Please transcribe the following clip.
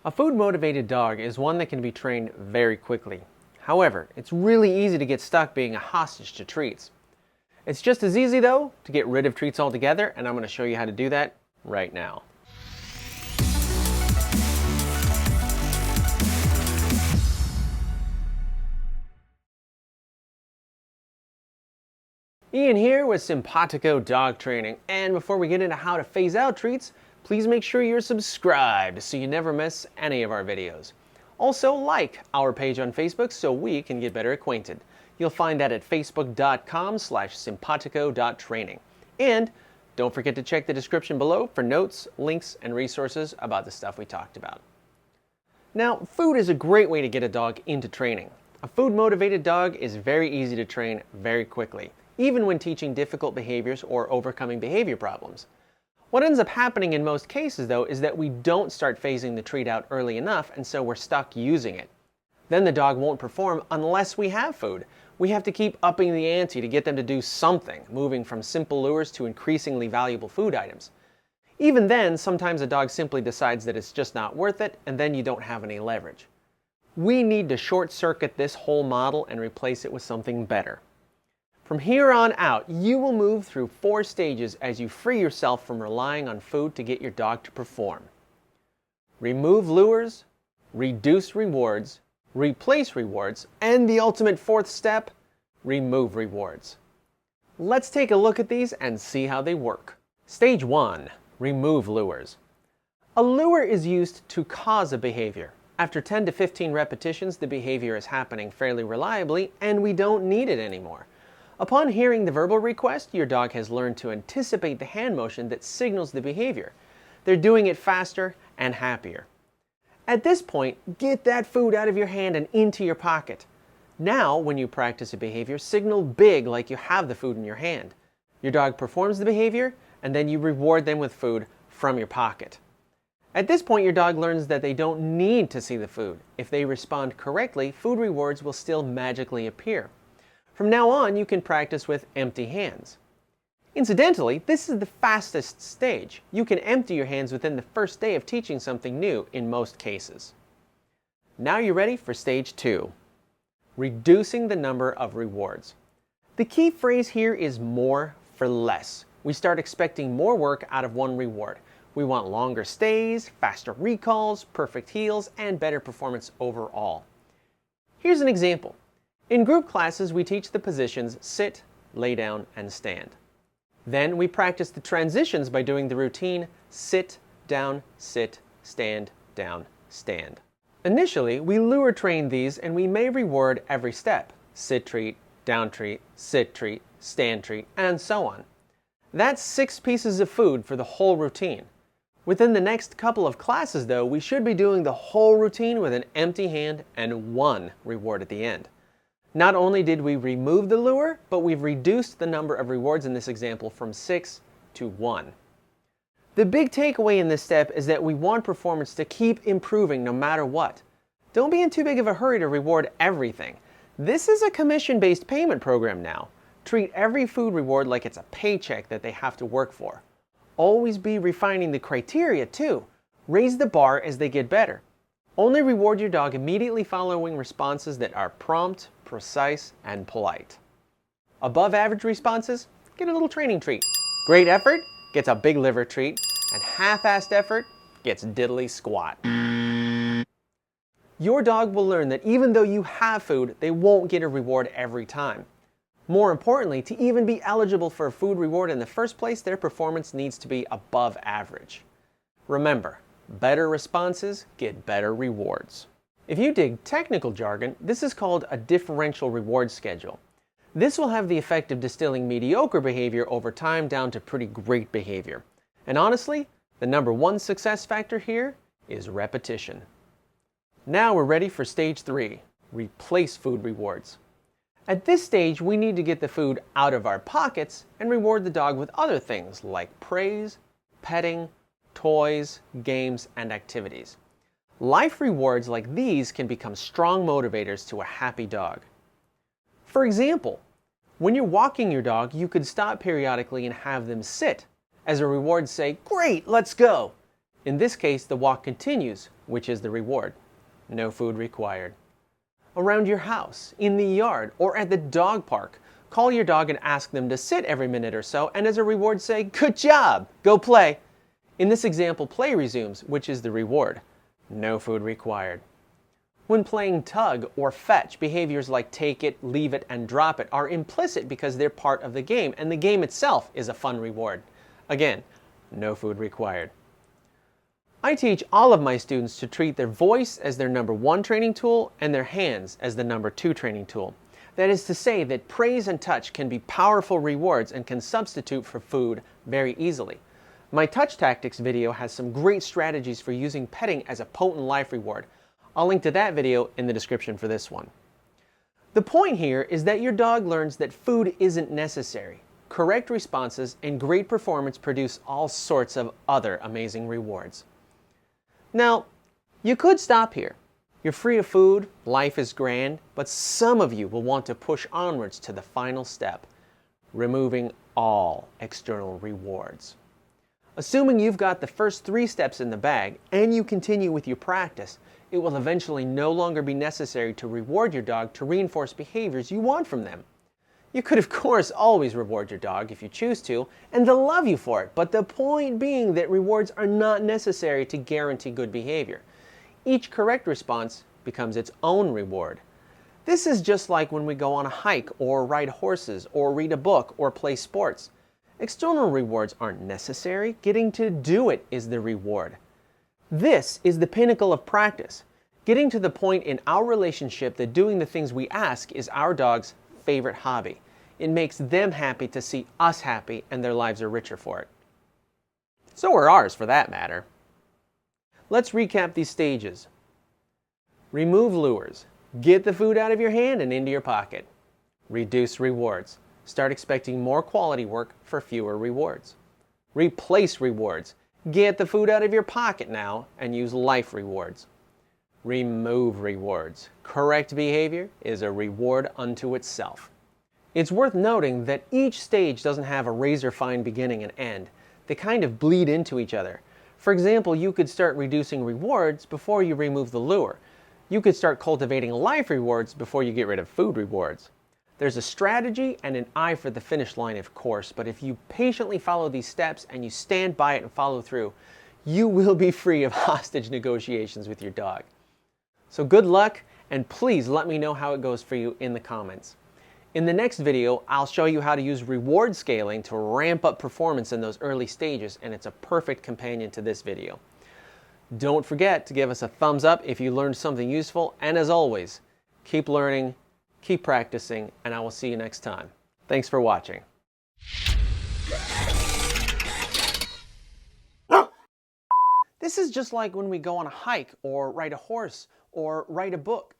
A food-motivated dog is one that can be trained very quickly. However, it's really easy to get stuck being a hostage to treats. It's just as easy, though, to get rid of treats altogether, and I'm going to show you how to do that right now. Ian here with Simpawtico Dog Training, and before we get into how to phase out treats, please make sure you're subscribed so you never miss any of our videos. Also, like our page on Facebook so we can get better acquainted. You'll find that at facebook.com/simpawtico.training. And don't forget to check the description below for notes, links, and resources about the stuff we talked about. Now, food is a great way to get a dog into training. A food-motivated dog is very easy to train very quickly, even when teaching difficult behaviors or overcoming behavior problems. What ends up happening in most cases, though, is that we don't start phasing the treat out early enough, and so we're stuck using it. Then the dog won't perform unless we have food. We have to keep upping the ante to get them to do something, moving from simple lures to increasingly valuable food items. Even then, sometimes a dog simply decides that it's just not worth it, and then you don't have any leverage. We need to short-circuit this whole model and replace it with something better. From here on out, you will move through 4 stages as you free yourself from relying on food to get your dog to perform. Remove lures, reduce rewards, replace rewards, and the ultimate 4th step, remove rewards. Let's take a look at these and see how they work. Stage 1. Remove lures. A lure is used to cause a behavior. After 10 to 15 repetitions, the behavior is happening fairly reliably, and we don't need it anymore. Upon hearing the verbal request, your dog has learned to anticipate the hand motion that signals the behavior. They're doing it faster and happier. At this point, get that food out of your hand and into your pocket. Now, when you practice a behavior, signal big like you have the food in your hand. Your dog performs the behavior, and then you reward them with food from your pocket. At this point, your dog learns that they don't need to see the food. If they respond correctly, food rewards will still magically appear. From now on, you can practice with empty hands. Incidentally, this is the fastest stage. You can empty your hands within the first day of teaching something new in most cases. Now you're ready for stage 2. Reducing the number of rewards. The key phrase here is more for less. We start expecting more work out of one reward. We want longer stays, faster recalls, perfect heels, and better performance overall. Here's an example. In group classes, we teach the positions sit, lay down, and stand. Then we practice the transitions by doing the routine sit, stand. Initially, we lure train these and we may reward every step. Sit treat, down treat, sit treat, stand treat, and so on. That's 6 pieces of food for the whole routine. Within the next couple of classes, though, we should be doing the whole routine with an empty hand and 1 reward at the end. Not only did we remove the lure, but we've reduced the number of rewards in this example from 6 to 1. The big takeaway in this step is that we want performance to keep improving no matter what. Don't be in too big of a hurry to reward everything. This is a commission-based payment program now. Treat every food reward like it's a paycheck that they have to work for. Always be refining the criteria too. Raise the bar as they get better. Only reward your dog immediately following responses that are prompt, precise, and polite. Above average responses, get a little training treat. Great effort gets a big liver treat, and half-assed effort gets diddly squat. Your dog will learn that even though you have food, they won't get a reward every time. More importantly, to even be eligible for a food reward in the first place, their performance needs to be above average. Remember, better responses get better rewards. If you dig technical jargon, this is called a differential reward schedule. This will have the effect of distilling mediocre behavior over time down to pretty great behavior. And honestly, the number 1 success factor here is repetition. Now we're ready for stage 3, replace food rewards. At this stage, we need to get the food out of our pockets and reward the dog with other things like praise, petting, toys, games, and activities. Life rewards like these can become strong motivators to a happy dog. For example, when you're walking your dog, you could stop periodically and have them sit. As a reward, say, "Great, let's go." In this case, the walk continues, which is the reward. No food required. Around your house, in the yard, or at the dog park, call your dog and ask them to sit every minute or so, and as a reward say, "Good job, go play." In this example, play resumes, which is the reward. No food required. When playing tug or fetch, behaviors like take it, leave it, and drop it are implicit because they're part of the game, and the game itself is a fun reward. Again, no food required. I teach all of my students to treat their voice as their number 1 training tool and their hands as the number 2 training tool. That is to say that praise and touch can be powerful rewards and can substitute for food very easily. My touch tactics video has some great strategies for using petting as a potent life reward. I'll link to that video in the description for this one. The point here is that your dog learns that food isn't necessary. Correct responses and great performance produce all sorts of other amazing rewards. Now, you could stop here. You're free of food, life is grand, but some of you will want to push onwards to the final step, removing all external rewards. Assuming you've got the first 3 steps in the bag and you continue with your practice, it will eventually no longer be necessary to reward your dog to reinforce behaviors you want from them. You could of course always reward your dog if you choose to, and they'll love you for it, but the point being that rewards are not necessary to guarantee good behavior. Each correct response becomes its own reward. This is just like when we go on a hike or ride horses or read a book or play sports. External rewards aren't necessary. Getting to do it is the reward. This is the pinnacle of practice, getting to the point in our relationship that doing the things we ask is our dog's favorite hobby. It makes them happy to see us happy, and their lives are richer for it. So are ours, for that matter. Let's recap these stages. Remove lures. Get the food out of your hand and into your pocket. Reduce rewards. Start expecting more quality work for fewer rewards. Replace rewards. Get the food out of your pocket now and use life rewards. Remove rewards. Correct behavior is a reward unto itself. It's worth noting that each stage doesn't have a razor-fine beginning and end. They kind of bleed into each other. For example, you could start reducing rewards before you remove the lure. You could start cultivating life rewards before you get rid of food rewards. There's a strategy and an eye for the finish line, of course, but if you patiently follow these steps and you stand by it and follow through, you will be free of hostage negotiations with your dog. So good luck, and please let me know how it goes for you in the comments. In the next video, I'll show you how to use reward scaling to ramp up performance in those early stages, and it's a perfect companion to this video. Don't forget to give us a thumbs up if you learned something useful, and as always, keep learning, keep practicing, and I will see you next time. Thanks for watching. This is just like when we go on a hike or ride a horse or write a book.